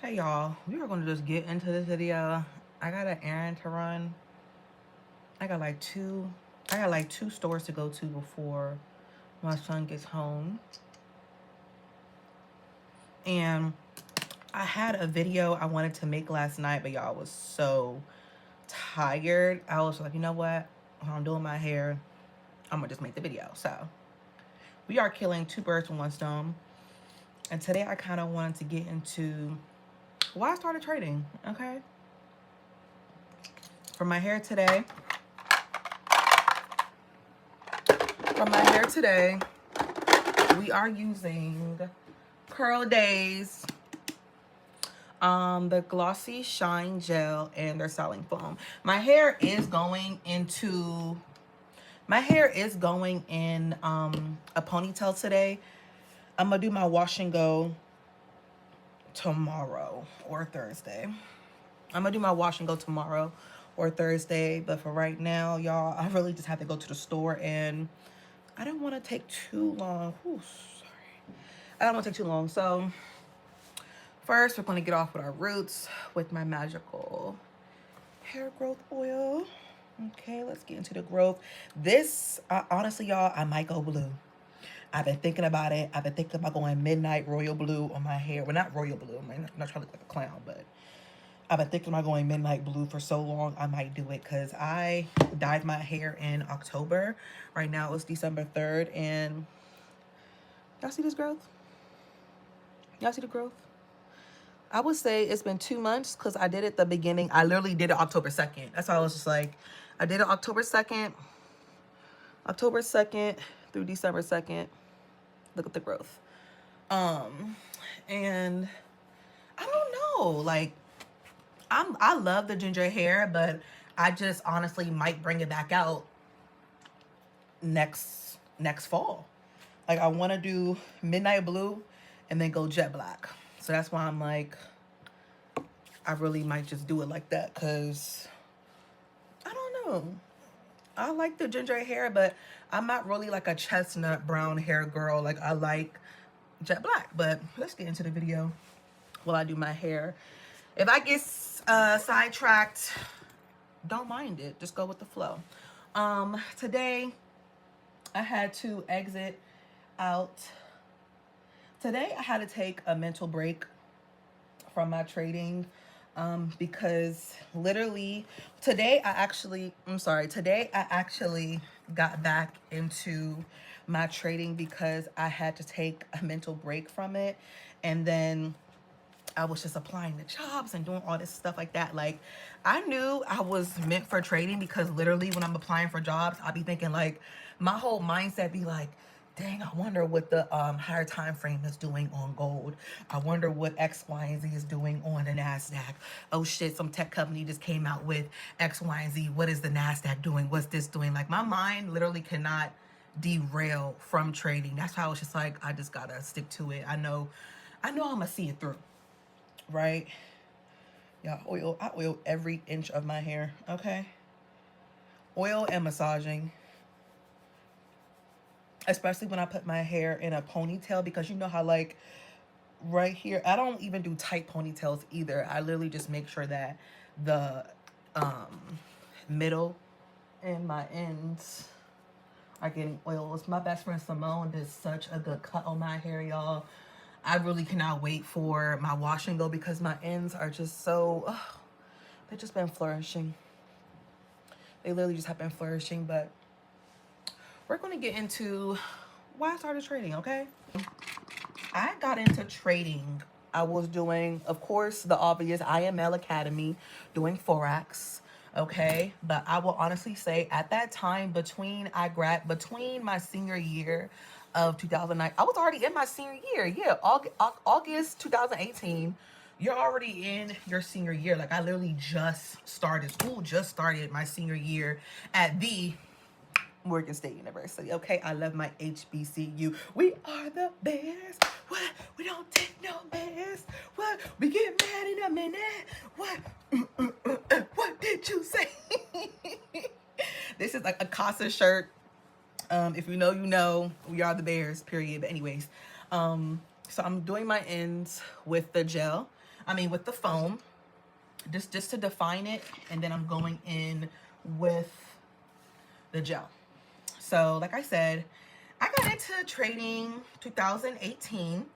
Hey y'all, we are going to just get into this video. I got an errand to run. I got like two stores to go to before my son gets home. And I had a video I wanted to make last night, but y'all was so tired. I was like, you know what? While I'm doing my hair, I'm gonna just make the video. So we are killing two birds with one stone. And today I kind of wanted to get into why I started trading, okay? For my hair today, we are using CurlDaze, the Glossy Shine Gel, and their styling foam. My hair is going in a ponytail today. I'm gonna do my wash and go tomorrow or Thursday. But for right now, y'all, I really just have to go to the store, and I don't want to take too long. I don't want to take too long. So first, we're going to get off with our roots with my magical hair growth oil. Okay, let's get into the growth. This, honestly, y'all, I might go blue. I've been thinking about it. I've been thinking about going midnight royal blue on my hair. Well, not royal blue. I'm not trying to look like a clown, but I've been thinking about going midnight blue for so long. I might do it because I dyed my hair in October. Right now it's December 3rd, and y'all see this growth? Y'all see the growth? I would say it's been 2 months because I did it the beginning. I literally did it October 2nd. That's why I was just like, I did it October 2nd through December 2nd. Look at the growth. And I don't know, like, I love the ginger hair, but I just honestly might bring it back out next fall. Like, I want to do midnight blue and then go jet black. So that's why I'm like, I really might just do it like that, because I don't know. I like the ginger hair, but I'm not really like a chestnut brown hair girl. Like, I like jet black. But let's get into the video while I do my hair. If I get sidetracked, don't mind it. Just go with the flow. Today I had to exit out. Today I had to take a mental break from my trading, because literally today I actually got back into my trading because I had to take a mental break from it, and then I was just applying to jobs and doing all this stuff like that. Like, I knew I was meant for trading because literally when I'm applying for jobs, I'll be thinking, like, my whole mindset be like, dang, I wonder what the higher time frame is doing on gold. I wonder what X, Y, and Z is doing on the NASDAQ. Oh shit, some tech company just came out with X, Y, and Z. What is the NASDAQ doing? What's this doing? Like, my mind literally cannot derail from trading. That's why I was just like, I just gotta stick to it. I know I'm gonna see it through. Right? Yeah, I oil every inch of my hair, okay? Oil and massaging. Especially when I put my hair in a ponytail, because you know how, like, right here, I don't even do tight ponytails either. I literally just make sure that the middle and my ends are getting oils. My best friend Simone did such a good cut on my hair, y'all. I really cannot wait for my wash and go because my ends are just so, they've just been flourishing. They literally just have been flourishing. But we're going to get into why I started trading, okay? I got into trading. I was doing, of course, the obvious IML Academy, doing Forex, okay? But I will honestly say at that time, between my senior year of 2009, I was already in my senior year. Yeah, August 2018. You're already in your senior year. Like, I literally just started my senior year at the Morgan State University. Okay, I love my HBCU. We are the best. What? We don't take no mess. What? We get mad in a minute. What? What did you say? This is like a Casa shirt. If you know, you know. We are the Bears, period. But anyways, so I'm doing my ends with the gel. with the foam, just to define it, and then I'm going in with the gel. So like I said, I got into trading 2018.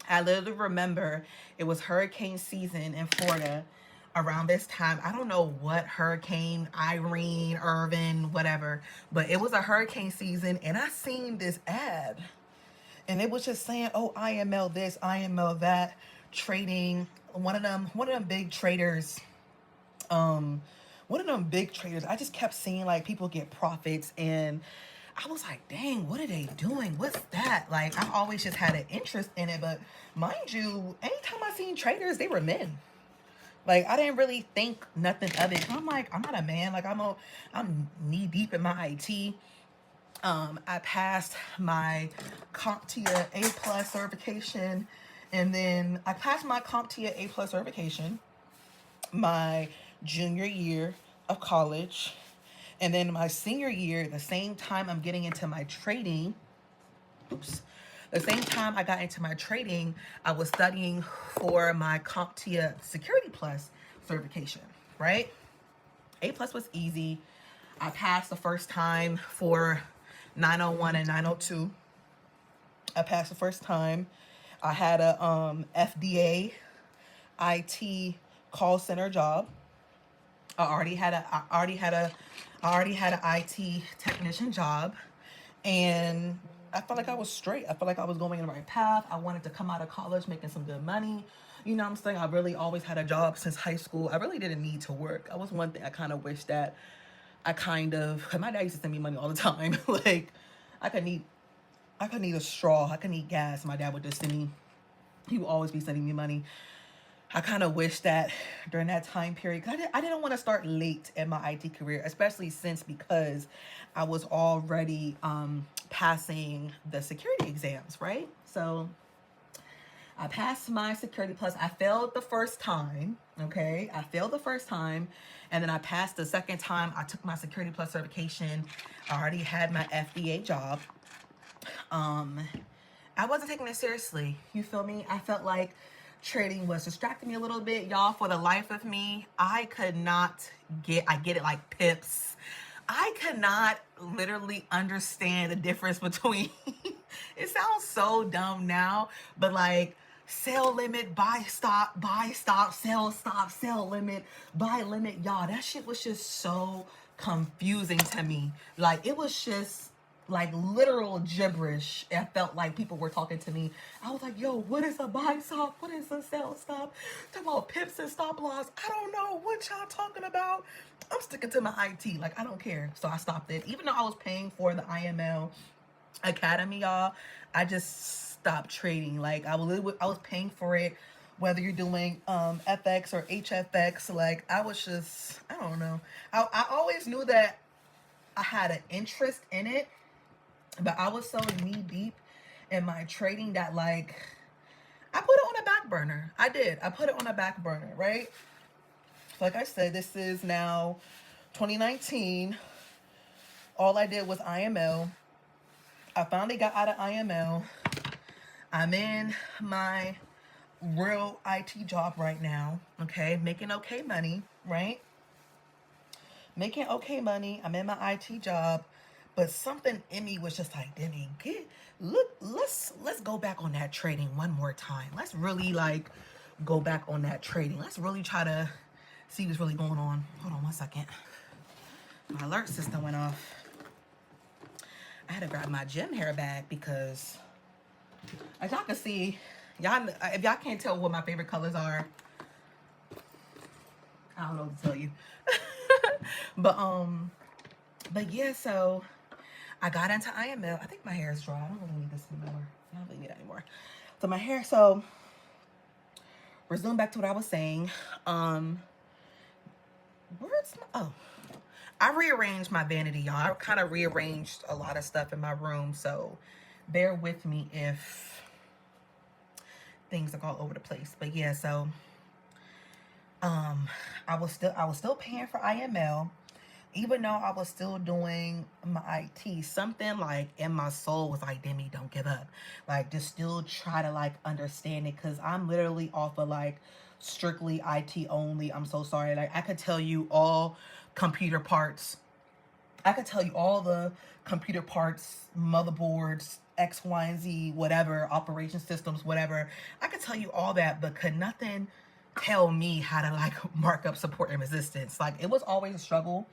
I literally remember it was hurricane season in Florida around this time. I don't know what hurricane, Irene, Irvin, whatever, but it was a hurricane season, and I seen this ad, and it was just saying, oh, IML this, IML that, trading. One of them big traders, one of them big traders, I just kept seeing like people get profits, and I was like, dang, what are they doing? What's that? Like, I always just had an interest in it, but mind you, anytime I seen traders, they were men. Like, I didn't really think nothing of it. I'm like, I'm not a man. Like, I'm knee deep in my IT. I passed my CompTIA A+ certification, and then I passed my CompTIA A+ certification my junior year of college, and then my senior year, the same time I'm getting into my trading, the same time I got into my trading, I was studying for my CompTIA Security Plus certification, right? A+ was easy. I passed the first time for 901 and 902. I passed the first time. I had a FDA IT call center job. I already had a IT technician job, and I felt like I was straight. I felt like I was going in the right path. I wanted to come out of college making some good money. You know what I'm saying? I really always had a job since high school. I really didn't need to work. I was one thing I kind of wish that cause my dad used to send me money all the time. Like, I could need a straw. I could need gas. My dad would just send me, he would always be sending me money. I kind of wish that during that time period, cause I didn't want to start late in my IT career, especially because I was already passing the security exams, right? So I passed my Security Plus. I failed the first time, okay? I failed the first time, and then I passed the second time. I took my Security Plus certification. I already had my FDA job. I wasn't taking it seriously. You feel me? I felt like trading was distracting me a little bit. Y'all, for the life of me, I get it like pips. I could not literally understand the difference between, it sounds so dumb now, but like, sell limit, buy stop, sell stop, sell limit, buy limit. Y'all, that shit was just so confusing to me. Like, it was just like literal gibberish. I felt like people were talking to me. I was like, yo, what is a buy stop? What is a sell stop? Talk about pips and stop loss. I don't know what y'all talking about. I'm sticking to my IT. Like, I don't care. So I stopped it. Even though I was paying for the IML Academy, y'all, I just stopped trading. Like, I was paying for it, whether you're doing FX or HFX. Like, I don't know. I always knew that I had an interest in it, but I was so knee deep in my trading that, like, I put it on a back burner. I did. I put it on a back burner, right? Like I said, this is now 2019. All I did was IML. I finally got out of IML. I'm in my real IT job right now, okay? Making okay money, right? Making okay money. I'm in my IT job. But something in me was just like, Demi, let's go back on that trading one more time. Let's really like go back on that trading. Let's really try to see what's really going on. Hold on one second. My alert system went off. I had to grab my gym hair bag because, as y'all can see, if y'all can't tell what my favorite colors are, I don't know what to tell you. But yeah, so I got into IML. I think my hair is dry. I don't really need this anymore. I don't really need it anymore. So my hair, so resume back to what I was saying. I rearranged my vanity, y'all. I kind of rearranged a lot of stuff in my room, so bear with me if things are all over the place. But yeah, so I was still paying for IML, even though I was still doing my IT. Something like in my soul was like, Demi, don't give up. Like, just still try to like understand it, because I'm literally off of like strictly IT only. I'm so sorry. Like, I could tell you all computer parts. I could tell you all the computer parts, motherboards, X, Y, and Z, whatever, operation systems, whatever. I could tell you all that, but could nothing tell me how to like mark up support and resistance. Like, it was always a struggle.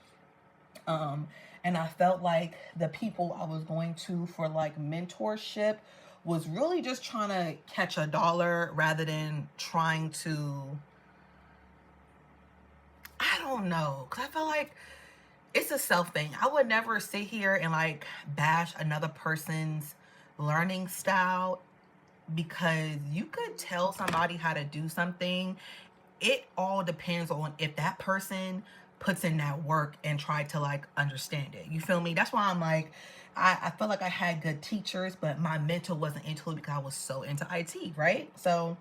Um, and I felt like the people I was going to for like mentorship was really just trying to catch a dollar rather than trying to, I don't know, because I feel like it's a self thing. I would never sit here and like bash another person's learning style, because you could tell somebody how to do something. It all depends on if that person puts in that work and try to like understand it. You feel me? That's why I'm like, I felt like I had good teachers, but my mentor wasn't into it because I was so into IT, right? So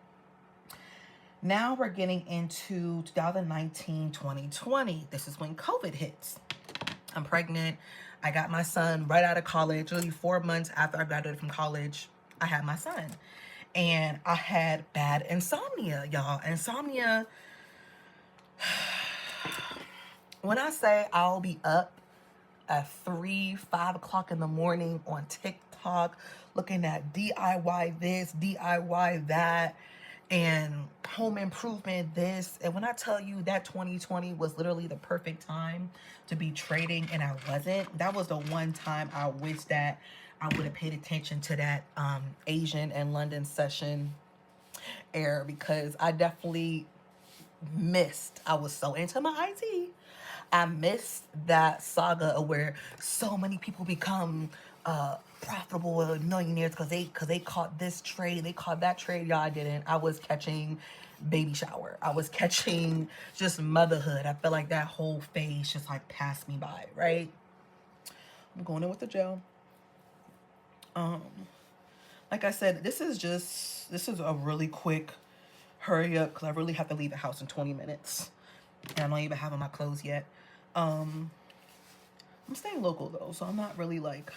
now we're getting into 2019, 2020. This is when COVID hits. I'm pregnant. I got my son right out of college. Literally 4 months after I graduated from college, I had my son. And I had bad insomnia, y'all. Insomnia, when I say I'll be up at 3, 5 o'clock in the morning on TikTok, looking at DIY this, DIY that, and home improvement this. And when I tell you that 2020 was literally the perfect time to be trading and I wasn't, that was the one time I wish that I would have paid attention to that Asian and London session air, because I definitely missed. I was so into my IT. I missed that saga of where so many people become profitable millionaires because they caught this trade, they caught that trade. Y'all, I didn't. I was catching baby shower. I was catching just motherhood. I felt like that whole phase just like passed me by, right? I'm going in with the gel. Like I said, this is a really quick hurry up because I really have to leave the house in 20 minutes. And I don't even have on my clothes yet. I'm staying local though, so I'm not really like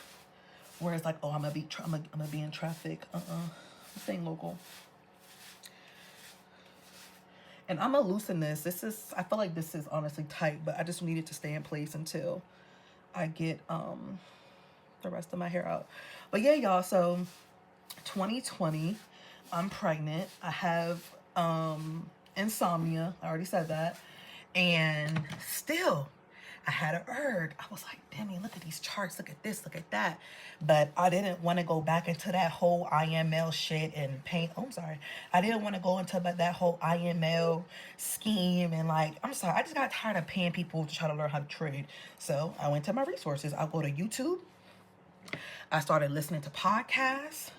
where it's like, oh, I'm gonna be in traffic. I'm staying local. And I'm gonna loosen this. I feel like this is honestly tight, but I just need it to stay in place until I get the rest of my hair out. But yeah, y'all, so 2020, I'm pregnant. I have insomnia. I already said that. And still, I had an urge. I was like, Demi, look at these charts. Look at this. Look at that. But I didn't want to go back into that whole IML shit and paint. Oh, I'm sorry. I didn't want to go into that whole IML scheme. And like, I'm sorry. I just got tired of paying people to try to learn how to trade. So I went to my resources. I'll go to YouTube. I started listening to podcasts.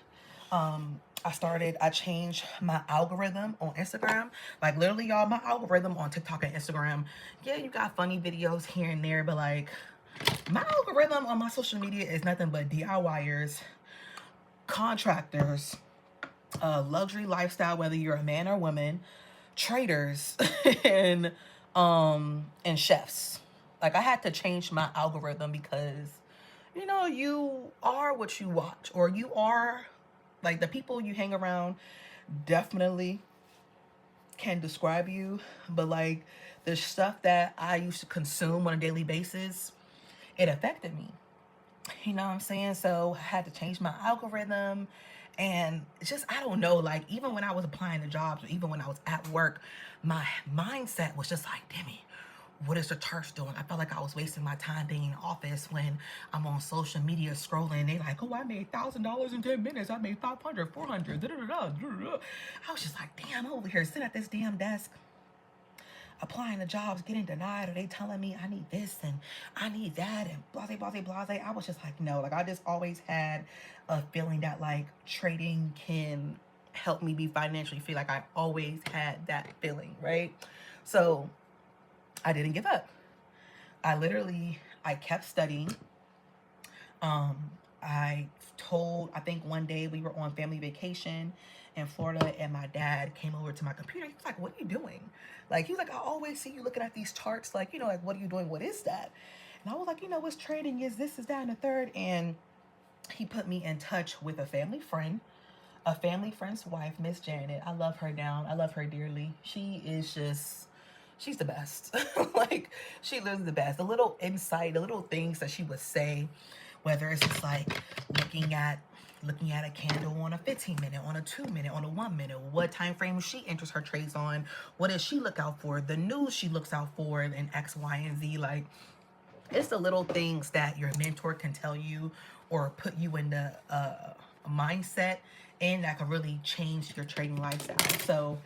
I changed my algorithm on Instagram. Like literally, y'all, my algorithm on TikTok and Instagram, yeah, you got funny videos here and there, but like my algorithm on my social media is nothing but DIYers, contractors, luxury lifestyle, whether you're a man or woman, traders, and chefs. Like I had to change my algorithm because you are what you watch, or you are like the people you hang around definitely can describe you. But like the stuff that I used to consume on a daily basis, it affected me. You know what I'm saying? So I had to change my algorithm. And it's just, I don't know, like even when I was applying to jobs or even when I was at work, my mindset was just like, Demi, what is the church doing? I felt like I was wasting my time being in office when I'm on social media scrolling. They like, oh, I made $1,000 in 10 minutes. I made 500, 400. I was just like, damn, I'm over here sitting at this damn desk applying to jobs, getting denied, or they telling me I need this and I need that and blase, blase, blase. I was just like, no, like I just always had a feeling that like trading can help me be financially free. Like I always had that feeling, right? So I didn't give up. I kept studying. I think one day we were on family vacation in Florida and my dad came over to my computer. He was like, what are you doing? Like, he was like, I always see you looking at these charts. Like, like, what are you doing? What is that? And I was like, what's trading is this, is that, and the third. And he put me in touch with a family friend a family friend's wife, Miss Janet. I love her down. I love her dearly. She is just, she's the best. Like, she lives the best. The little insight, the little things that she would say, whether it's just like looking at a candle on a 15-minute, on a 2-minute, on a 1-minute, what time frame she enters her trades on, what does she look out for, the news she looks out for, and X, Y, and Z. Like, it's the little things that your mentor can tell you or put you in the mindset, and that can really change your trading lifestyle. So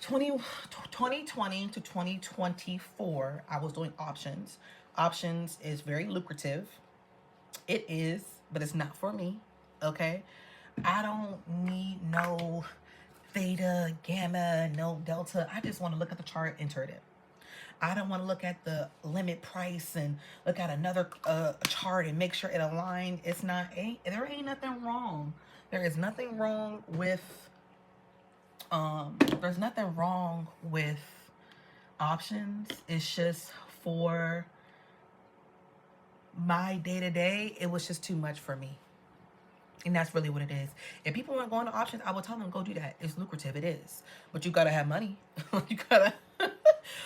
2020 to 2024, I was doing options. Options is very lucrative. It is, but it's not for me. Okay, I don't need no theta, gamma, no delta. I just want to look at the chart, enter it in. I don't want to look at the limit price and look at another chart and make sure it aligned. It's not, there ain't nothing wrong. There is nothing wrong with, there's nothing wrong with options. It's just for my day-to-day, it was just too much for me. And that's really what it is. If people want to go into options, I will tell them, go do that. It's lucrative. It is. But you got to have money.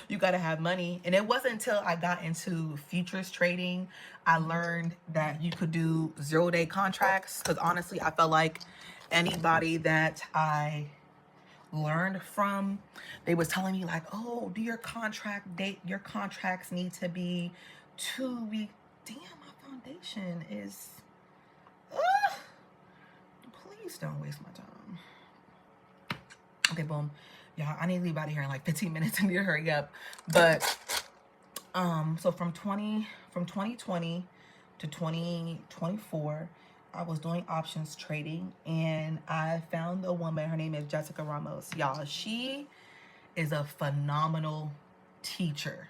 You gotta have money. And it wasn't until I got into futures trading, I learned that you could do 0-day contracts. Because honestly, I felt like anybody that I learned from, they was telling me like, oh, do your contract date, your contracts need to be 2 weeks. Damn, my foundation is, please don't waste my time. Okay, boom. Y'all, I need to leave out of here in like 15 minutes. I need to hurry up. But so from 2020 to 2024, I was doing options trading, and I found a woman. Her name is Jessica Ramos. Y'all, she is a phenomenal teacher.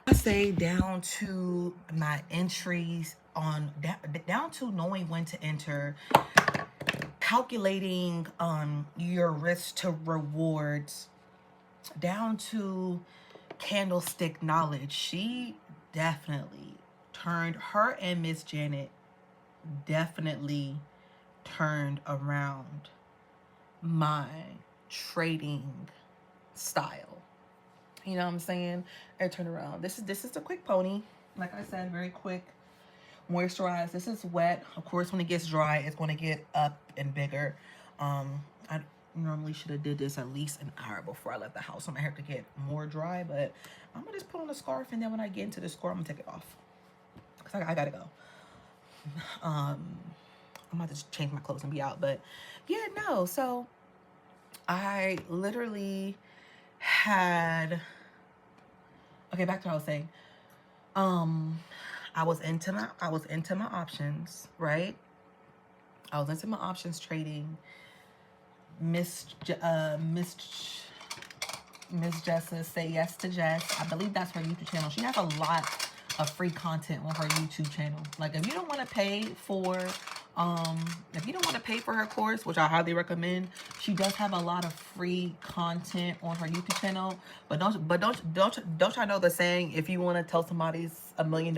I say down to my entries on down to knowing when to enter, calculating your risk to rewards, down to candlestick knowledge. She definitely turned, her and Miss Janet definitely turned around my trading style. You know what I'm saying? I turned around. This is a quick pony. Like I said, very quick. Moisturize. This is wet. Of course, when it gets dry, it's going to get up and bigger. I normally should have did this at least an hour before I left the house. I might have to get more dry, but I'm going to just put on a scarf, and then when I get into the store, I'm going to take it off. Because I got to go. I'm about to change my clothes and be out. But yeah, no. So I literally had, okay, back to what I was saying. I was into my options, right? I was into my options trading. Miss Jessa, Say Yes to Jess. I believe that's her YouTube channel. She has a lot of free content on her YouTube channel. Like, if you don't want to pay for her course, which I highly recommend, she does have a lot of free content on her YouTube channel. But don't y'all know the saying, if you want to tell somebody's $1 million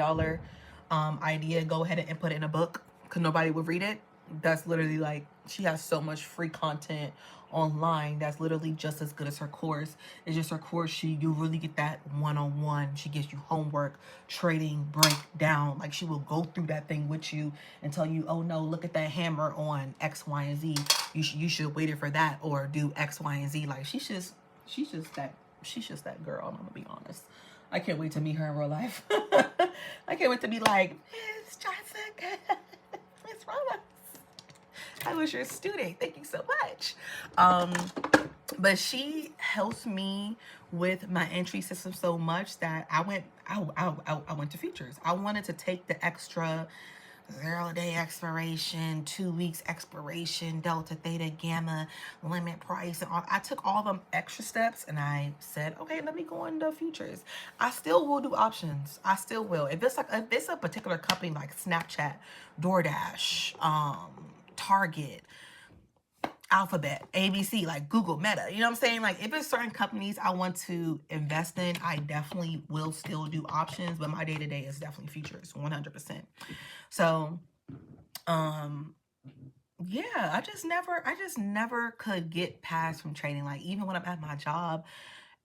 idea, go ahead and put it in a book, because nobody would read it. That's literally, like, she has so much free content online that's literally just as good as her course. It's just her course, you really get that one-on-one. She gives you homework, trading, breakdown. Like, she will go through that thing with you and tell you, oh no, look at that hammer on X, Y, and Z. You should wait it for that, or do X, Y, and Z. Like, she's just that girl. I'm gonna be honest. I can't wait to meet her in real life. I can't wait to be like, Miss Jessica, Miss Ramos, I was your student. Thank you so much. But she helps me with my entry system so much that I went to futures. I wanted to take the extra 0-day expiration, 2 weeks expiration, delta, theta, gamma, limit price, and all. I took all them extra steps, and I said, okay, let me go into futures. I still will do options. I still will. If it's a particular company like Snapchat, DoorDash, Target, Alphabet, ABC, like Google, Meta, you know what I'm saying? Like, if it's certain companies I want to invest in, I definitely will still do options, but my day-to-day is definitely futures, 100%. So, yeah, I just never could get past from trading. Like, even when I'm at my job,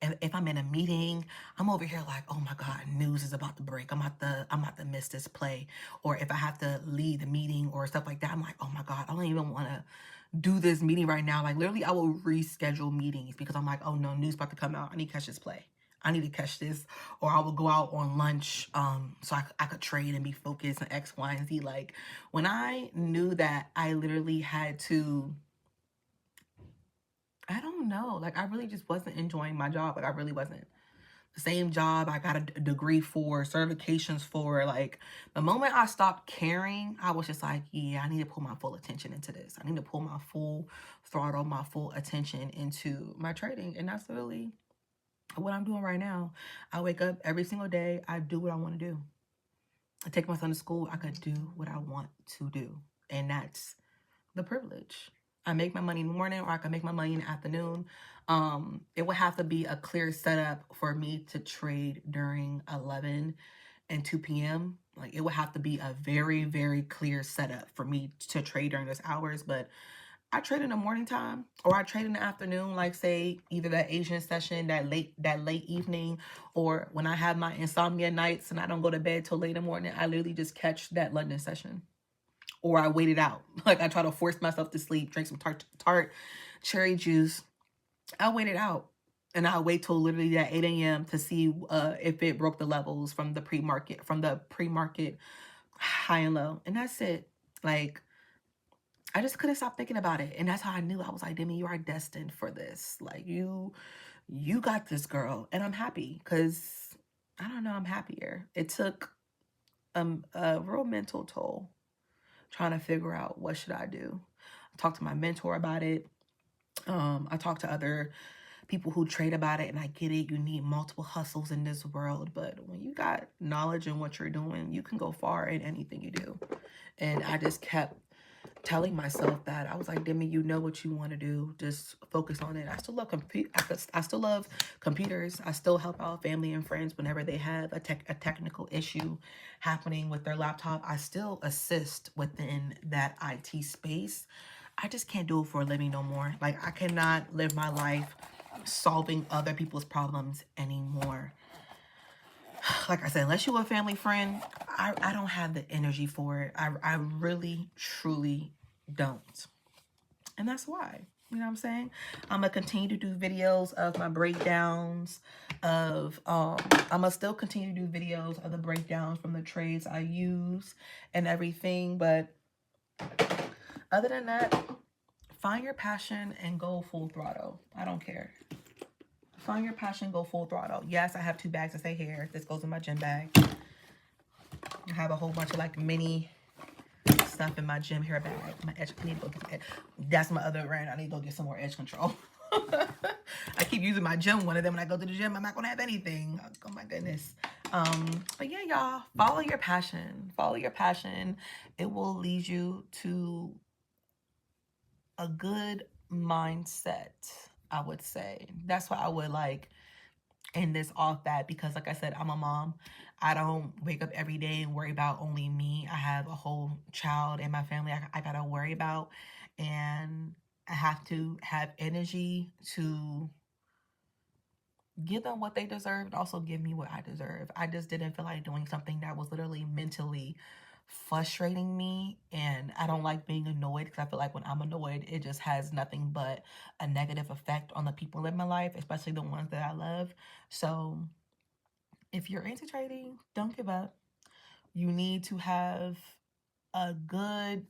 if I'm in a meeting, I'm over here like, oh my God, news is about to break. I'm about to miss this play. Or if I have to lead the meeting or stuff like that, I'm like, oh my God, I don't even want to do this meeting right now. Like, literally, I will reschedule meetings because I'm like, oh no, news about to come out. I need to catch this play. I need to catch this. Or I will go out on lunch so I could trade and be focused on X, Y, and Z. Like, when I knew that I literally had to, I don't know, like, I really just wasn't enjoying my job. Like, I really wasn't. The same job I got a degree for, certifications for. Like, the moment I stopped caring, I was just like, yeah, I need to put my full attention into this. I need to pull my full throttle, my full attention into my trading. And that's really what I'm doing right now. I wake up every single day. I do what I want to do. I take my son to school. I could do what I want to do. And that's the privilege. I make my money in the morning, or I can make my money in the afternoon. It would have to be a clear setup for me to trade during 11 and 2 p.m. Like, it would have to be a very, very clear setup for me to trade during those hours. But I trade in the morning time, or I trade in the afternoon, like, say either that Asian session, that late evening, or when I have my insomnia nights and I don't go to bed till late in the morning, I literally just catch that London session. Or I wait it out. Like, I try to force myself to sleep, drink some tart cherry juice. I wait it out. And I wait till literally at 8 a.m. to see if it broke the levels from the pre-market high and low. And that's it. Like, I just couldn't stop thinking about it. And that's how I knew. I was like, Demi, you are destined for this. Like, you got this, girl. And I'm happy because, I don't know, I'm happier. It took a real mental toll trying to figure out what should I do. I talked to my mentor about it. I talked to other people who trade about it, and I get it. You need multiple hustles in this world, but when you got knowledge in what you're doing, you can go far in anything you do. And I just kept telling myself that. I was like, Demi, you know what you want to do. Just focus on it. I still love I still love computers. I still help out family and friends whenever they have a technical issue happening with their laptop. I still assist within that IT space. I just can't do it for a living no more. Like, I cannot live my life solving other people's problems anymore. Like I said, unless you're a family friend, I don't have the energy for it. I really, truly don't. And that's why. You know what I'm saying? I'm going to continue to do videos of my breakdowns I'm going to still continue to do videos of the breakdowns from the trades I use and everything. But other than that, find your passion and go full throttle. I don't care. Find your passion, go full throttle. Yes, I have 2 bags of hair. This goes in my gym bag. I have a whole bunch of like mini stuff in my gym hair bag. My edge, I need to go get some edge. That's my other brand. I need to go get some more edge control. I keep using my gym one of them when I go to the gym. I'm not gonna have anything. Oh my goodness. But yeah, y'all, follow your passion. Follow your passion. It will lead you to a good mindset, I would say. That's why I would like end this off that, because like I said, I'm a mom. I don't wake up every day and worry about only me. I have a whole child in my family I gotta worry about, and I have to have energy to give them what they deserve and also give me what I deserve. I just didn't feel like doing something that was literally mentally frustrating me, and I don't like being annoyed because I feel like when I'm annoyed, it just has nothing but a negative effect on the people in my life, especially the ones that I love. So if you're into trading, don't give up. You need to have a good,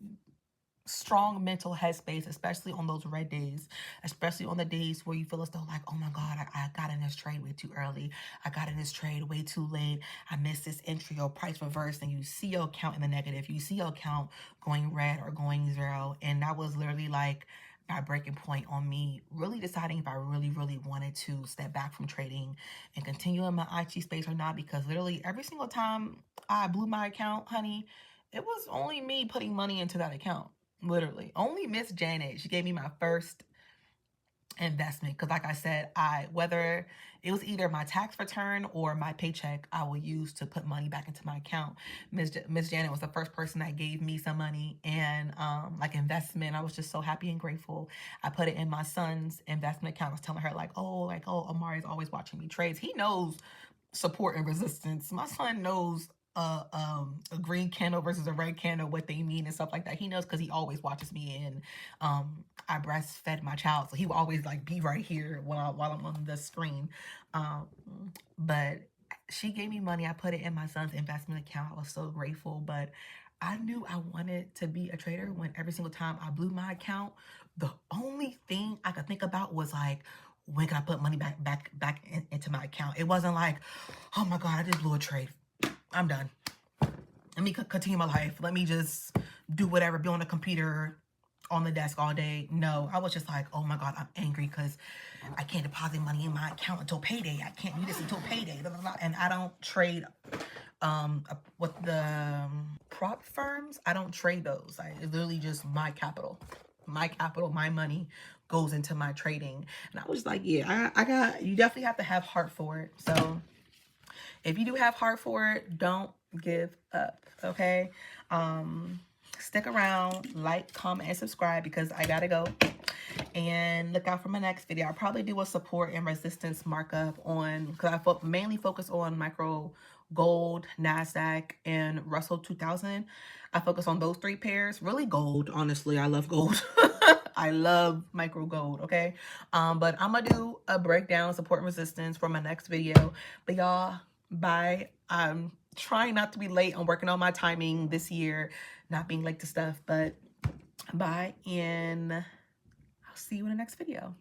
strong mental headspace, especially on those red days, especially on the days where you feel as though like, oh my God, I got in this trade way too early. I got in this trade way too late. I missed this entry or price reverse, and you see your account in the negative. You see your account going red or going zero. And that was literally like my breaking point on me really deciding if I really, really wanted to step back from trading and continue in my IT space or not, because literally every single time I blew my account, honey, it was only me putting money into that account. Literally. Only Miss Janet. She gave me my first investment, because like I said, whether it was either my tax return or my paycheck, I will use to put money back into my account. Miss Janet was the first person that gave me some money, and like investment. I was just so happy and grateful. I put it in my son's investment account. I was telling her like, oh, Amari's always watching me trades. He knows support and resistance. My son knows a green candle versus a red candle, what they mean and stuff like that. He knows because he always watches me, and I breastfed my child, so he will always like be right here while I'm on the screen. But she gave me money. I put it in my son's investment account. I was so grateful, but I knew I wanted to be a trader when every single time I blew my account, the only thing I could think about was like, when can I put money back into my account? It wasn't like, oh my God, I just blew a trade. I'm done. Let me continue my life. Let me just do whatever, be on the computer, on the desk all day. No, I was just like, oh my God, I'm angry because I can't deposit money in my account until payday. I can't do this until payday. Blah, blah, blah. And I don't trade with the prop firms. I don't trade those. It's literally just my capital. My capital, my money goes into my trading. And I was like, yeah, you definitely have to have heart for it. So if you do have heart for it, don't give up, okay? Stick around, like, comment, and subscribe because I gotta go. And look out for my next video. I'll probably do a support and resistance markup on, because I mainly focus on micro gold, NASDAQ, and Russell 2000. I focus on those 3 pairs. Really gold, honestly. I love gold. I love micro gold, okay? But I'm gonna do a breakdown, support and resistance for my next video. But y'all, bye. I'm trying not to be late. I'm working on my timing this year, not being late to stuff, but bye, and I'll see you in the next video.